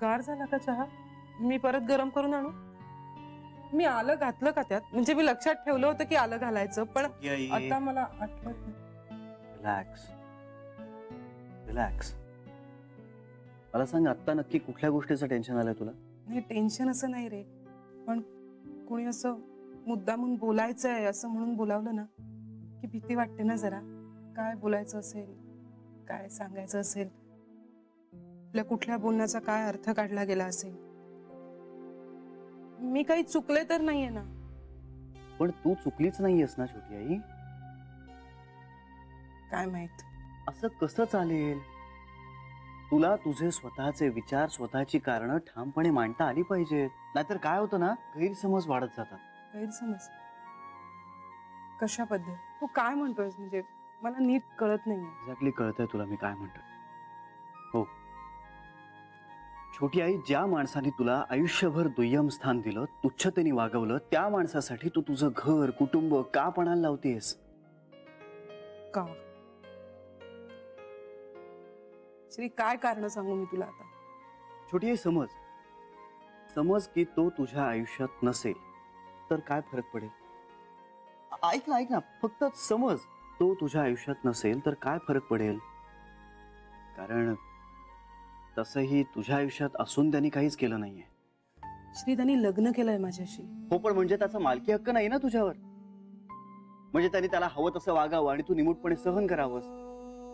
गार झाला का चहा? मी परत गरम करून आणू? मी आलं घातलं का त्यात? म्हणजे मी लक्षात ठेवलं होतं की आलं घालायचं, पण आता मला आठवत नाही. Relax relax. मला सांग, आता नक्की कुठल्या गोष्टीचं टेन्शन आलंय तुला? नाही, टेन्शन असं नाही रे, पण कोणी असं मुद्दामून बोलायचं आहे असं म्हणून बोलावलं ना की भीती वाटते ना जरा. काय बोलायचं असेल, काय सांगायचं असेल, आपल्या कुठल्या बोलण्याचा काय अर्थ काढला गेला असेल. मी काही चुकले तर नाहीये ना? पण तू चुकलीच नाहीयेस ना छोटी आई. काय माहित. असं कसं चालेल? तुला तुझे स्वतःचे विचार, स्वतःची कारणं ठामपणे मांडता आली पाहिजेत. नाहीतर काय होतं ना, गैरसमज वाढत जातात. गैरसमज कशाबद्दल? तू काय म्हणतोयस? म्हणजे मला नीट कळत नाहीये. एक्झॅक्टली कळतंय तुला मी काय म्हणतोय. हो छोटी आई, ज्या माणसाने तुला आयुष्यभर दुय्यम स्थान दिलं, तुच्छतेने वागवलं, त्या माणसासाठी तू तुझं घर, कुटुंब का पणाला लावतेस? का? श्री, काय कारण सांगू मी तुला आता? छोटी आई, समज की तो तुझ्या आयुष्यात नसेल तर काय फरक पडेल? ऐक ना, फक्त समज तो तुझ्या आयुष्यात नसेल तर काय फरक पडेल? कारण तसंही तुझ्या आयुष्यात असून त्यांनी काहीच केलं नाहीये. श्री, त्यांनी लग्न केलंय माझ्याशी. हो, पण म्हणजे त्याचा मालकी हक्क नाही ना तुझ्यावर. म्हणजे त्यांनी त्याला हवं तसं वागावं आणि तू निमूटपणे सहन करावंस,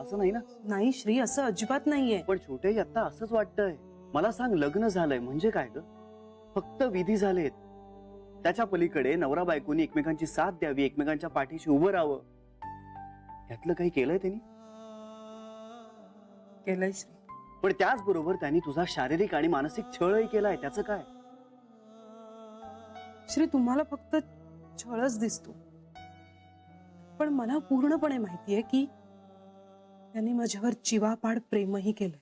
असं नाही ना? नाही श्री, असं अजिबात नाहीये. पण छोटे, आता असंच वाटतंय. मला सांग, लग्न झालंय म्हणजे काय ग? फक्त विधी झालेत. त्याच्या पलीकडे नवरा बायकोनी एकमेकांची साथ द्यावी, एकमेकांच्या पाठीशी उभं राहावं, यातलं काही केलंय त्यांनी? केलंय श्री. पण त्याचबरोबर त्यांनी तुझा शारीरिक आणि मानसिक छळही केलाय. त्याचं काय? श्री, तुम्हाला फक्त छळच दिसतो, पण मला पूर्णपणे माहितीये की त्यांनी माझ्यावर जीवापाड प्रेमही केलंय.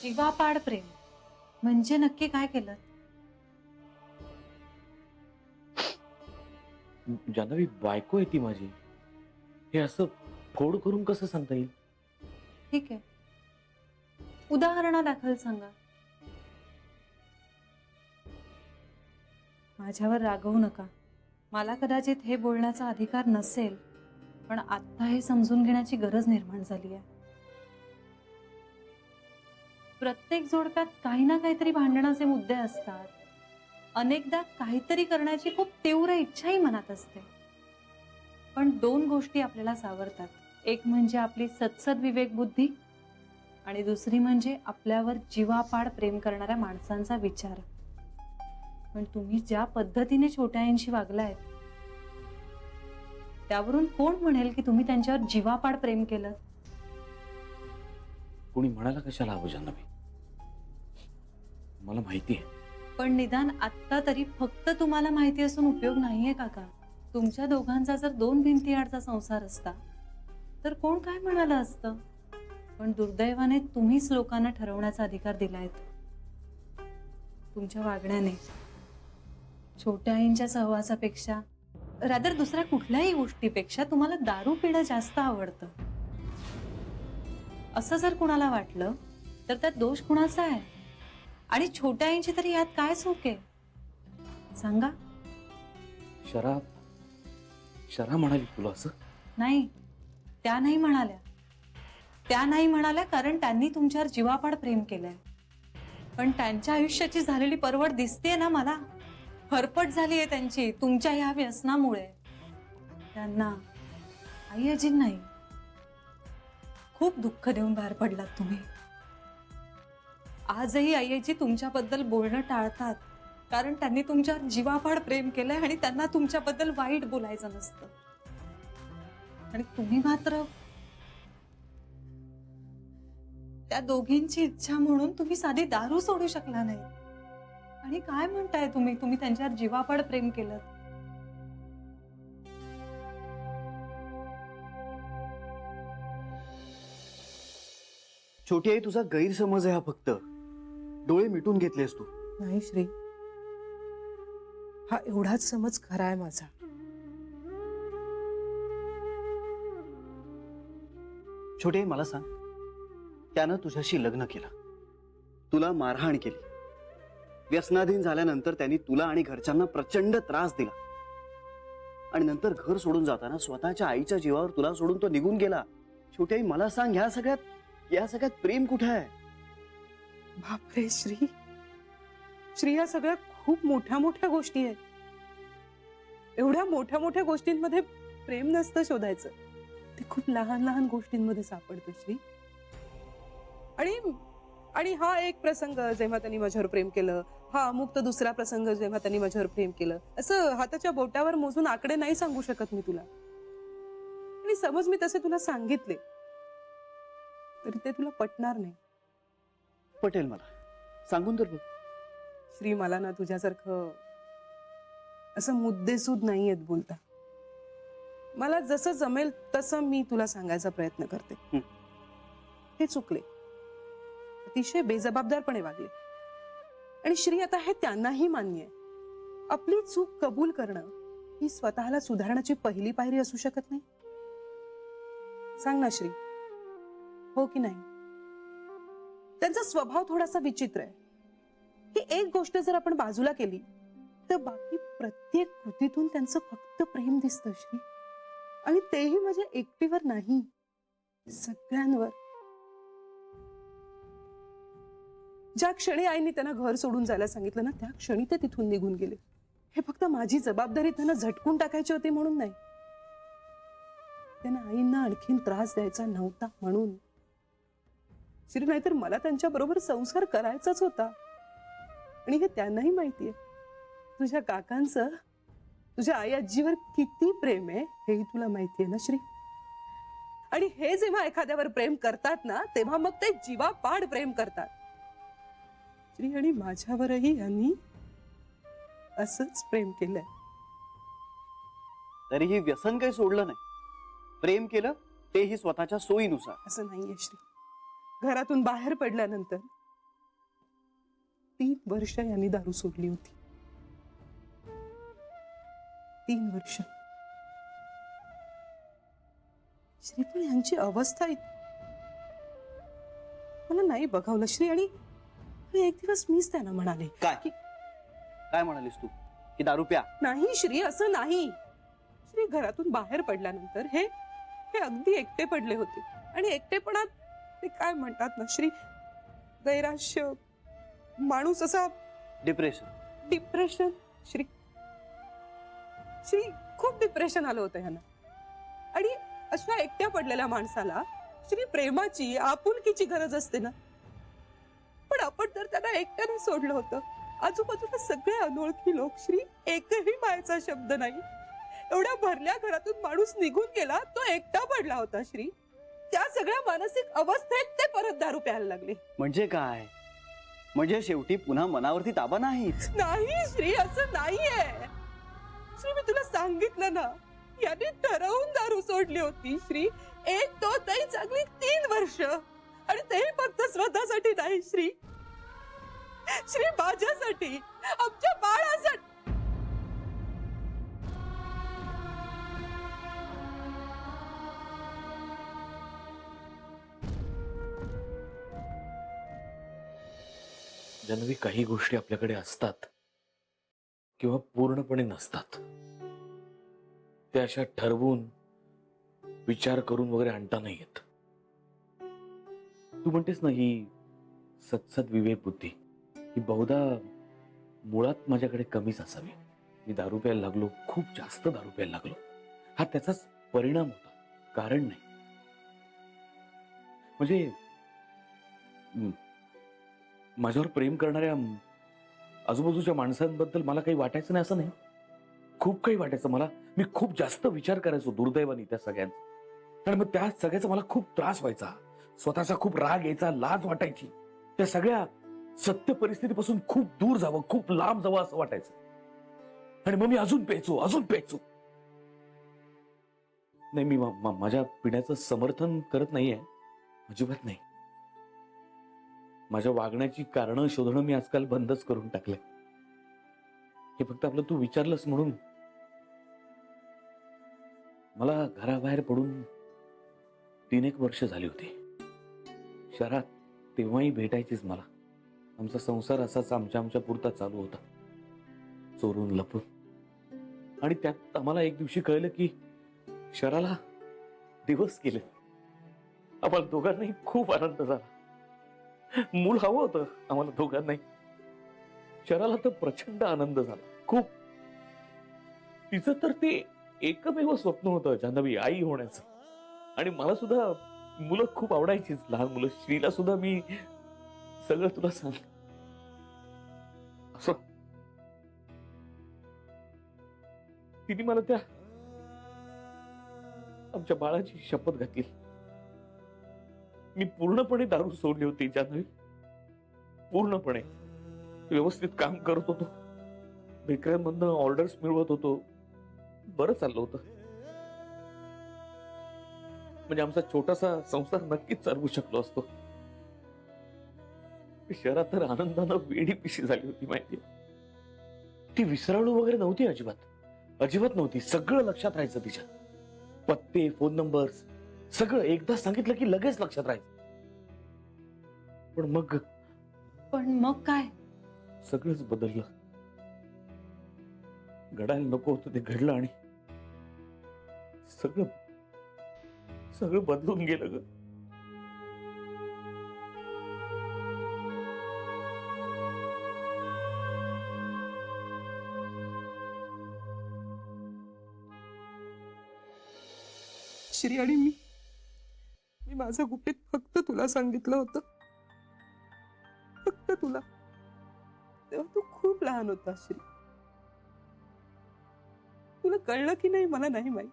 जीवापाड प्रेम म्हणजे नक्की काय केलं? जान्हवी, बायको आहे ती माझी. हे असं फोड करून कसं सांगता येईल? ठीक आहे, उदाहरणादाखल सांगा. माझ्यावर रागवू नका. मला कदाचित हे बोलण्याचा अधिकार नसेल, पण आता हे समजून घेण्याची गरज निर्माण झाली आहे. प्रत्येक जोडप्यात काही ना काहीतरी भांडणाचे मुद्दे असतात. अनेकदा काहीतरी करण्याची खूप तीव्र इच्छाही मनात असते, पण दोन गोष्टी आपल्याला सावरतात. एक म्हणजे आपली सत्सद विवेक बुद्धी आणि दुसरी म्हणजे आपल्यावर जीवापाड प्रेम करणाऱ्या माणसांचा विचार. पण तुम्ही ज्या पद्धतीने छोट्यायांशी वागलायत, त्यावरून कोण म्हणेल की तुम्ही त्यांच्यावर जीवापाड प्रेम केलं? कोणी म्हणाला कशाला हवं जान्हवी? मला माहिती आहे. पण निदान आत्ता तरी फक्त तुम्हाला माहिती असून उपयोग नाहीये काका. तुमच्या दोघांचा जर दोन भिंतीआडचा संसार असता तर कोण काय म्हणालं असतं. पण दुर्दैवाने तुम्हीच लोकांना ठरवण्याचा अधिकार दिलायत. तुमच्या वागण्याने छोट्या आईंच्या सहवासापेक्षा, रादर दुसऱ्या कुठल्याही गोष्टीपेक्षा तुम्हाला दारू पिणं जास्त आवडतं. असं जर कुणाला वाटलं तर त्यात दोष कुणाचा आहे? आणि छोट्या आईंची तरी यात काय चूक आहे सांगा? शरा म्हणाली तुला असं? नाही, त्या नाही म्हणाल्या. त्या नाही म्हणाल्या कारण त्यांनी तुमच्यावर जीवापाड प्रेम केलंय. पण त्यांच्या आयुष्याची झालेली परवड दिसतेय ना मला. फरफट झाली आहे त्यांची तुमच्या ह्या व्यसनामुळे. त्यांना आई अजिन नाही, खूप दुःख देऊन बाहेर पडलात तुम्ही. आजही आईजी तुमच्याबद्दल बोलणं टाळतात कारण त्यांनी तुमच्यावर जीवापाड प्रेम केलंय आणि त्यांना तुमच्याबद्दल वाईट बोलायचं नसतं. आणि तुम्ही मात्र त्या दोघींची इच्छा म्हणून तुम्ही साधी दारू सोडू शकला नाही. आणि काय म्हणताय तुम्ही त्यांच्यावर जीवापाड प्रेम केलं? छोटी आई, तुझा गैरसमज आहे हा फक्त. डोळे मिटून घेतलेस तू. नाही श्री, हा एवढाच समज खरा आहे माझा. छोटे मला सांग, त्यानं तुझ्याशी लग्न केलं, तुला मारहाण केली, व्यसनाधीन झाल्यानंतर त्यांनी तुला आणि घरच्यांना प्रचंड त्रास दिला आणि नंतर घर सोडून जाताना स्वतःच्या आईच्या जीवावर तुला सोडून तो निघून गेला. छोटे मला सांग, या सगळ्यात प्रेम कुठे आहे? बापरे श्री, श्री या सगळ्या खूप मोठ्या मोठ्या गोष्टी आहेत. एवढ्या मोठ्या मोठ्या गोष्टींमध्ये प्रेम नसतं शोधायचं, ते खूप लहान लहान गोष्टींमध्ये सापडतं श्री. आणि हा एक प्रसंग जेव्हा त्यांनी माझ्यावर प्रेम केलं, हा अमुक तो दुसरा प्रसंग जेव्हा त्यांनी माझ्यावर प्रेम केलं, असं हाताच्या बोटावर मोजून आकडे नाही सांगू शकत मी तुला. आणि समज मी तसे तुला सांगितले तरी ते तुला पटणार नाही. पटेल मला, सांगून तर बघ. श्री, मला ना तुझ्यासारखं असं मुद्देसूद नाही येत बोलता. मला जसं जमेल तसं मी तुला सांगायचा प्रयत्न करते. हे चुकले, अतिशय बेजबाबदारपणे वागले. आणि श्री, आता हे त्यांनाही मान्य आहे. आपली चूक कबूल करणं ही स्वतःला सुधारण्याची पहिली पायरी असू शकत नाही. सांग ना श्री, हो की नाही? त्यांचा स्वभाव थोडासा विचित्र आहे. ही एक गोष्ट जर आपण बाजूला केली तर बाकी प्रत्येक कृतीतून त्यांचं फक्त प्रेम दिसतं श्री. आणि तेही माझ्या एकटीवर नाही, सगळ्यांवर. ज्या क्षणी आईने त्यांना घर सोडून जायला सांगितलं ना, त्या क्षणी ते तिथून निघून गेले. हे फक्त माझी जबाबदारी त्यांना झटकून टाकायची होती म्हणून नाही, त्यांना आईंना आणखीन त्रास द्यायचा नव्हता म्हणून. श्री, नाहीतर मला त्यांच्या बरोबर संसार करायचाच होता. आणि हे त्यांनाही माहितीये. तुझ्या काकांचं तुझ्या आई आजीवर किती प्रेम आहे हेही तुला माहितीये ना श्री. आणि हे जेव्हा एखाद्यावर प्रेम करतात ना, तेव्हा मग ते जीवापाड प्रेम करतात श्री. आणि माझ्यावरही यांनी असंच प्रेम केलंय. तरीही व्यसन काही सोडलं नाही, प्रेम केलं तेही स्वतःच्या सोयीनुसार. असं नाहीये श्री. घरातून बाहेर पडल्यानंतर 3 वर्ष यांनी दारू सोडली होती. 3 वर्ष श्री. पण यांची अवस्था मला नाही बघावलं श्री. आणि एक दिवस मीच त्यांना म्हणाले, काय म्हणालीस तू? की दारू प्या? नाही श्री, असं नाही श्री. घरातून बाहेर पडल्यानंतर हे अगदी एकटे पडले होते. आणि एकटेपणात ते काय म्हणतात ना श्री, नैराश्य, माणूस असा डिप्रेशन श्री. खूप डिप्रेशन आलं होतं ह्यांना. आणि अशा एकट्या पडलेल्या माणसाला श्री प्रेमाची, आपुलकीची गरज असते ना. पण आपण तर त्यांना एकट्याने सोडलं होतं. आजूबाजूला सगळे अनोळखी लोक श्री, एकही मायेचा शब्द नाही. एवढ्या भरल्या घरातून माणूस निघून गेला, तो एकटा पडला होता श्री. त्या सगळ्या मानसिक अवस्थेत ते परत दारू प्यायला लागले. म्हणजे काय? म्हणजे शेवटी पुन्हा मनावरती ताबा नाहीच? नाही श्री, असं नाहीये श्री. मी तुला सांगितलं ना, याने ठरवून दारू सोडली होती श्री. एक तो तरी चांगली 3 वर्ष. आणि तेही फक्त स्वतःसाठी नाही श्री, माझ्यासाठी, आमच्या बाळासाठी. जान्हवी, काही गोष्टी आपल्याकडे असतात किंवा पूर्णपणे नसतात. त्या अशा ठरवून विचार करून वगैरे आणता नाही येत. तू म्हणतेस ना, ही सत्सद विवेक बुद्धी ही बहुधा मुळात माझ्याकडे कमीच असावी. मी दारू प्यायला लागलो, खूप जास्त दारू प्यायला लागलो. हा त्याचाच परिणाम होता, कारण नाही. म्हणजे माझ्यावर प्रेम करणाऱ्या आजूबाजूच्या माणसांबद्दल मला काही वाटायचं नाही असं नाही. खूप काही वाटायचं मला. मी खूप जास्त विचार करायचो दुर्दैवाने त्या सगळ्यांचा. आणि मग त्या सगळ्याचा मला खूप त्रास व्हायचा. स्वतःचा खूप राग यायचा, लाज वाटायची. त्या सगळ्या सत्य परिस्थितीपासून खूप दूर जावं, खूप लांब जावं असं वाटायचं. आणि मग मी अजून प्यायचो. नाही, मी माझ्या पिण्याचं समर्थन करत नाहीये, अजिबात नाही. माझ्या वागण्याची कारणं शोधणं मी आजकाल बंदच करून टाकलंय. हे फक्त आपलं तू विचारलंस म्हणून मला घराबाहेर पडून 3-1 वर्ष झाली होती. शहरात तेव्हाही भेटायचीच मला. आमचा संसार असाच आमच्या पुरता चालू होता, चोरून लपून. आणि त्यात आम्हाला एक दिवशी कळलं की शहराला दिवस गेले. आम्हाला दोघांनाही खूप आनंद झाला. मूल हवं होतं आम्हाला दोघांनाही. शहराला तर प्रचंड आनंद झाला, खूप. तिचं तर ते एकमेव स्वप्न होतं जान्हवी, आई होण्याचं. आणि मला सुद्धा मुलं खूप आवडायचीच, लहान मुलं. श्रीला सुद्धा मी सगळं तुला सांग असं. तिने मला त्या आमच्या बाळाची शपथ घातली. मी पूर्णपणे दारू सोडली होती जान्हवी, पूर्णपणे. व्यवस्थित काम करत होतो, बेकऱ्यांमधनं ऑर्डर्स मिळवत होतो, बरं चाललं होतं. म्हणजे आमचा छोटासा संसार नक्कीच चालवू शकलो असतो. शहरात तर आनंदानं वेडी पिशी झाली होती माहिती. ती विसराळू वगैरे नव्हती, अजिबात नव्हती. सगळं लक्षात राहायचं तिच्या. पत्ते, फोन नंबर, सगळं एकदा सांगितलं की लगेच लक्षात राहायचं. पण मग काय? सगळंच बदललं. घडायला नको होतं ते घडलं आणि सगळं बदलून गेलं ग. श्री, आणि मी माझं गुपित फक्त तुला सांगितलं होतं, फक्त तुला. तेव्हा तू खूप लहान होता श्री. तुला कळलं की नाही मला नाही माहित.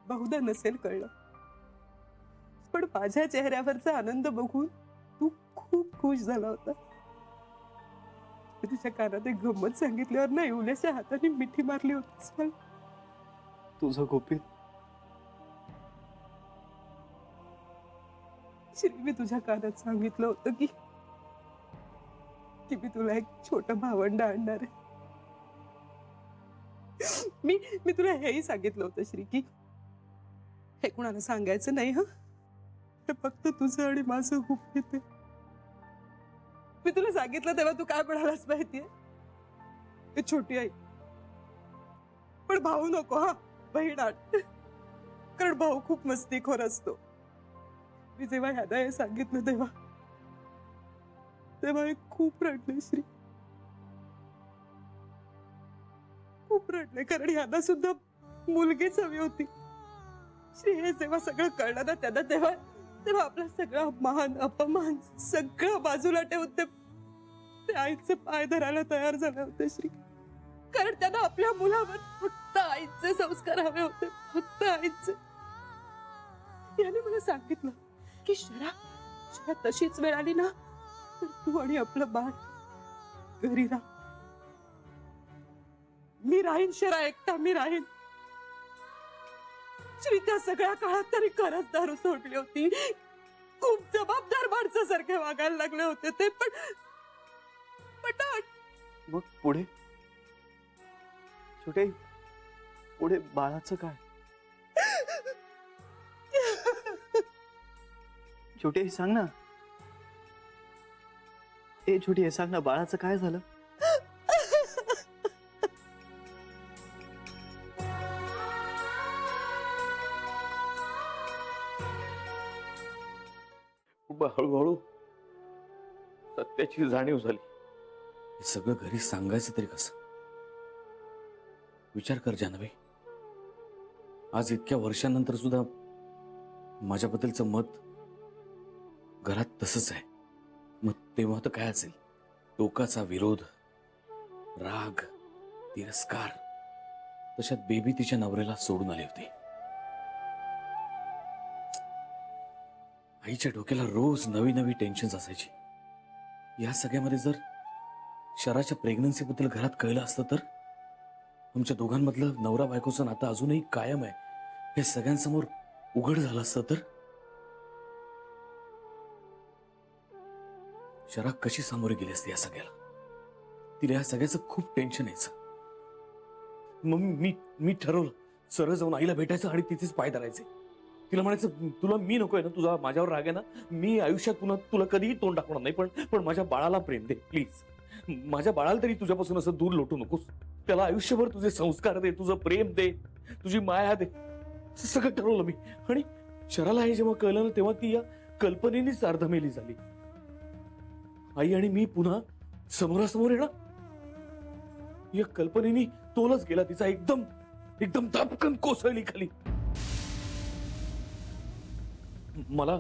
बहुधा नसेल कळलं, पण माझ्या चेहऱ्यावरचा आनंद बघून तू खूप खुश झाला होता. तुझ्या कानात एक गंमत सांगितल्यावर ना एवढ्याच्या हाताने मिठी मारली होतीस मला. तुझं गुपित? श्री, मी तुझ्या कानात सांगितलं होतं की मी तुला एक छोटं भावंड आणणार आहे. मी तुला हेही सांगितलं होतं श्री की हे कुणाला सांगायचं नाही. हे फक्त तुझं आणि माझं गुपित आहे. मी तुला सांगितलं तेव्हा तू काय म्हणालास माहितीये? हे छोटी आई, पण भाऊ नको, बहीण आण. कारण भाऊ खूप मस्तीखोर असतो. मी जेव्हा ह्याला हे सांगितलं तेव्हा हे खूप रडले श्री, खूप रडले. कारण ह्याला सुद्धा मुलगीच हवी होती. श्री, हे जेव्हा सगळं कळलं ना त्यांना, तेव्हा आपला सगळा मान अपमान सगळं बाजूला ठेवून ते आईचे पाय धरायला तयार झाले होते श्री. कारण त्यांना आपल्या मुलावर फक्त आईचे संस्कार हवे होते, फक्त आईचे. याने मला सांगितलं की शरा तशीच वेळ आली ना तर तू आणि आपलं बाळ घरी राहा. मी राहीन शरा, एकटा मी राहीन. श्री, त्या सगळ्या काळात तरी खरंच दारू सोडली होती. खूप जबाबदार माणसासारखे वागायला लागले होते ते. पण मग पुढे छोटे, पुढे बाळाचं काय? छोटे सांग ना. छोटी हे सांग ना, बाळाचं काय झालं? हळूहळू सत्याची जाणीव झाली. हे सगळं घरी सांगायचं तरी कसं? विचार कर जान्हवी, आज इतक्या वर्षांनंतर सुद्धा माझ्याबद्दलचं मत घरात तसंच आहे. मग तेव्हा तर काय असेल? टोकाचा विरोध, राग, तिरस्कार. तशात बेबी तिच्या नवऱ्याला सोडून आली होती. आईच्या डोक्याला रोज नवी नवी टेन्शन असायची. या सगळ्यामध्ये जर शराच्या प्रेग्नन्सी बद्दल घरात कळलं असतं तर? आमच्या दोघांमधलं नवरा बायकोचं नातं अजूनही कायम आहे हे सगळ्यांसमोर उघड झालं असतं तर? शरा कशी सामोरी गेली असती या सगळ्याला? तिला या सगळ्याचं खूप टेन्शन यायचं. मग मी ठरवलं सरळ जाऊन आईला भेटायचं आणि तिचेच पाय धरायचे. तिला म्हणायचं तुला मी नकोय ना, तुझा माझ्यावर राग आहे ना, मी आयुष्यात पुन्हा तुला कधीही तोंड दाखवणार नाही, पण माझ्या बाळाला प्रेम दे प्लीज. माझ्या बाळाला तरी तुझ्यापासून असं दूर लोटू नकोस. त्याला आयुष्यभर तुझे संस्कार दे, तुझं प्रेम दे, तुझी माया दे. असं सगळं ठरवलं मी. आणि शराला हे जेव्हा कळलं ना, तेव्हा ती या कल्पनेनीच अर्धमेली झाली. आई आणि मी पुन्हा समोरासमोर येणार या कल्पनेनी तोलच गेला तिचा. एकदम एकदम धपकन कोसळली खाली. मला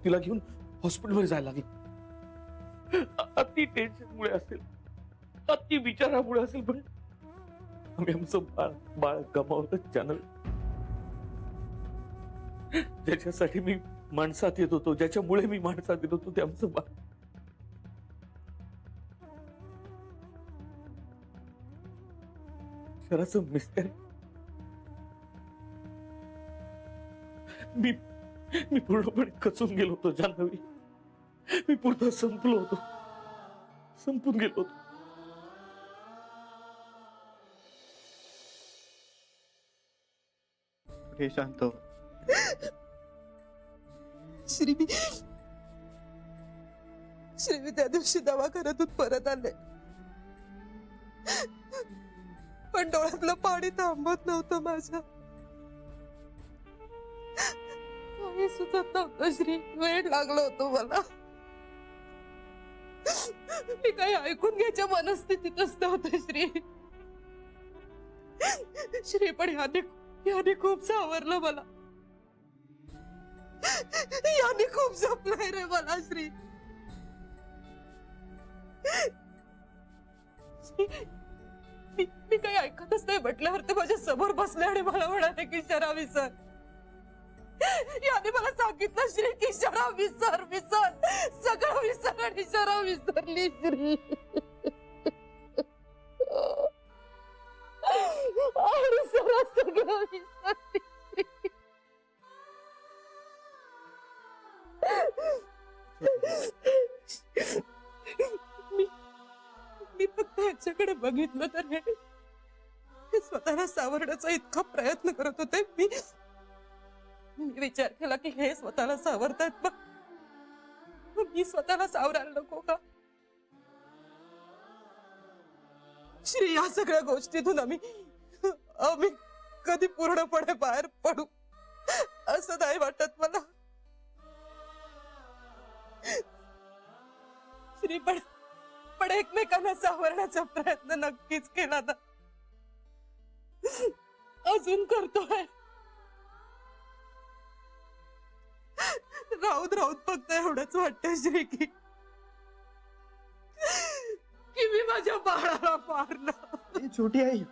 तिला घेऊन हॉस्पिटलमध्ये जायला लागलं. अति टेन्शनमुळे असेल, अति विचारामुळे असेल, पण आम्ही आमचं बाळ गमावलं चॅनल. ज्याच्यासाठी मी माणसात येत होतो, ज्याच्यामुळे मी माणसात येत होतो, ते आमचं बाळ. शराचं मिस्टर. मी पूर्णपणे खचून गेलो होतो जान्हवी. मी पूर्ण संपलो होतो, संपून गेलो होतो. हे शांत हो. श्रीवी त्या दिवशी दवाखान्यातून परत आले, पण डोळ्यातलं पाणी थांबत नव्हतं माझं. काही सुचत नव्हतं श्री. वेळ लागलो होतो मला. मी काही ऐकून घ्यायच्या मनस्थितीतच नव्हतं श्री. पण याने खूप सावरलं मला. याने खूप जपलंय रे मला श्री. मी काही ऐकतच नाही म्हटल्यावर ते माझ्या समोर बसले आणि मला म्हणाले की शरा विसर. याने मला सांगितलं श्री की शरा विसर, सगळं विसर. आणि शरा विसरली श्री. आणि शरा सगळं विसरली श्री. मी फक्त ह्याच्याकडे बघितलं तर हे स्वतःला सावरण्याचा इतका प्रयत्न करत होते. मी विचार केला की हे स्वतःला सावरतात, मग मी स्वतःला सावरायला नको का श्री? या सगळ्या गोष्टीतून आम्ही कधी पूर्णपणे बाहेर पडू असं नाही वाटत मला श्री. पण एकमेकांना सावरण्याचा प्रयत्न नक्कीच केला ना, अजून करतोय. राहून फक्त एवढंच वाटतं श्री की मी माझ्या बाळाला मारलं. छोटी आई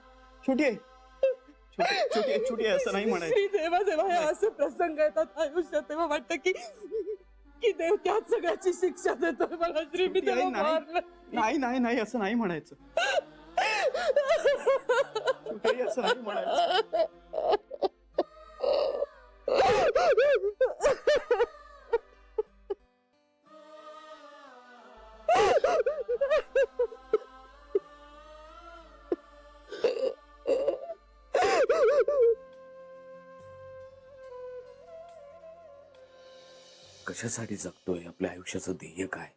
असं नाही म्हणायचं. श्री, जेव्हा हे असे प्रसंग येतात आयुष्यात तेव्हा वाटतं की देव त्याच सगळ्याची शिक्षा देतोय मला श्री. मी त्याला मारलं. नाही असं नाही म्हणायचं. छोटी आई असं नाही म्हणायचं. कशासाठी जगतोय, आपल्या आयुष्याचं ध्येय काय,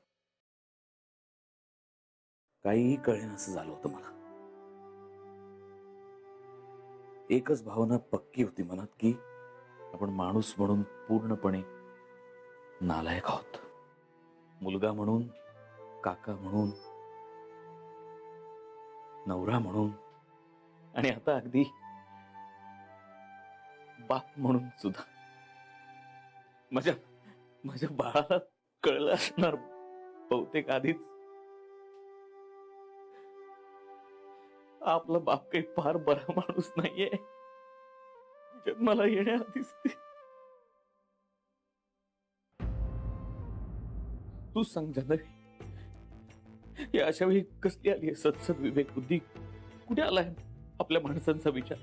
काहीही कळेना असं झालं होतं मला. एकच भावना पक्की होती मनात की आपण माणूस म्हणून पूर्णपणे नालायक आहोत. मुलगा म्हणून, काका म्हणून, नवरा म्हणून, आणि आता अगदी बाप म्हणून सुद्धा. माझ्या बाळाला कळलं असणार बहुतेक आधीच. आपला बाप काही फार बरा माणूस नाहीये. जन्माला येण्याआधीच तू सांग जान्हवी, या अशा वेळी कसली आली आहे सत्सद विवेक बुद्धी? कुठे आलाय आपल्या माणसांचा विचार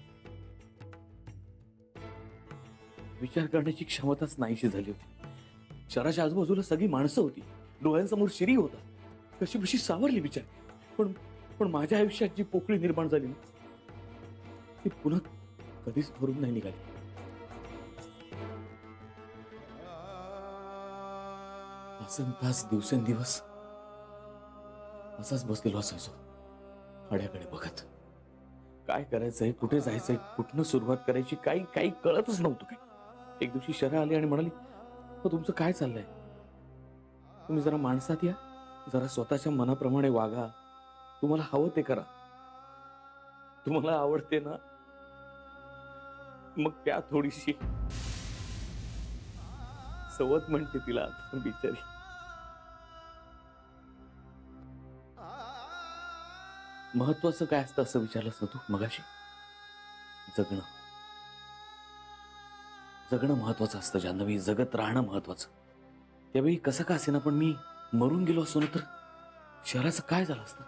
करण्याची क्षमताच नाहीशी झाली होती. शहराच्या आजूबाजूला सगळी माणसं होती, डोळ्यांसमोर शिरी होता, कशी बशी सावरली विचार. पण माझ्या आयुष्यात जी पोकळी निर्माण झाली ती कधीच भरून नाही निघाली. तास दिवसेंदिवस असाच बसलेलो असायचो हड्याकडे बघत. काय करायचंय, कुठे जायचंय, कुठनं सुरुवात करायची, काही काही कळतच नव्हतं. काही एक दिवशी शरा आली आणि म्हणाली, हो तुमचं काय चाललंय? तुम्ही जरा माणसात या, जरा स्वतःच्या मनाप्रमाणे वागा, तुम्हाला हवं ते करा. तुम्हाला आवडते ना, मग त्या थोडीशी सवत म्हणते तिला आता बिचारी. महत्वाचं काय असतं असं विचारलंस ना तू मगाशी? जगणं. जगणं महत्वाचं असतं जान्हवी, जगत राहणं महत्वाचं. त्यावेळी कसं का असेना पण मी मरून गेलो असतो ना तर शहराचं काय झालं असतं?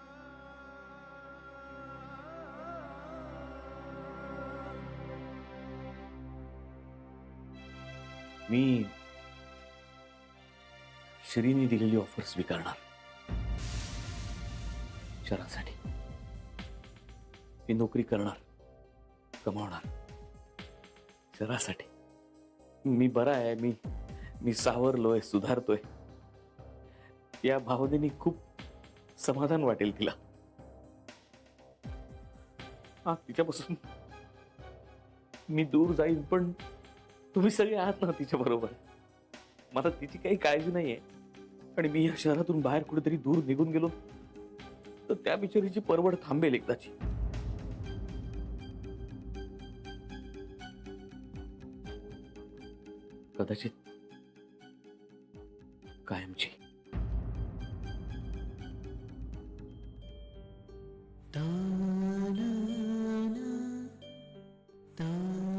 मी श्रीने दिलेली ऑफर स्वीकारणार शहरासाठी. मी नोकरी करणार, कमावणार शहरासाठी. मी बरा आहे, मी सावरलोय, सुधारतोय. या भावनेने खूप समाधान वाटेल तिला. हा, तिच्यापासून मी दूर जाईन पण तुम्ही सगळे आहात ना तिच्या बरोबर. मला तिची काही काळजी नाहीये. आणि मी या शहरातून बाहेर कुठेतरी दूर निघून गेलो तर त्या बिचारीची परवड थांबेल एकदाची. कदाचित कायमची. Da na na da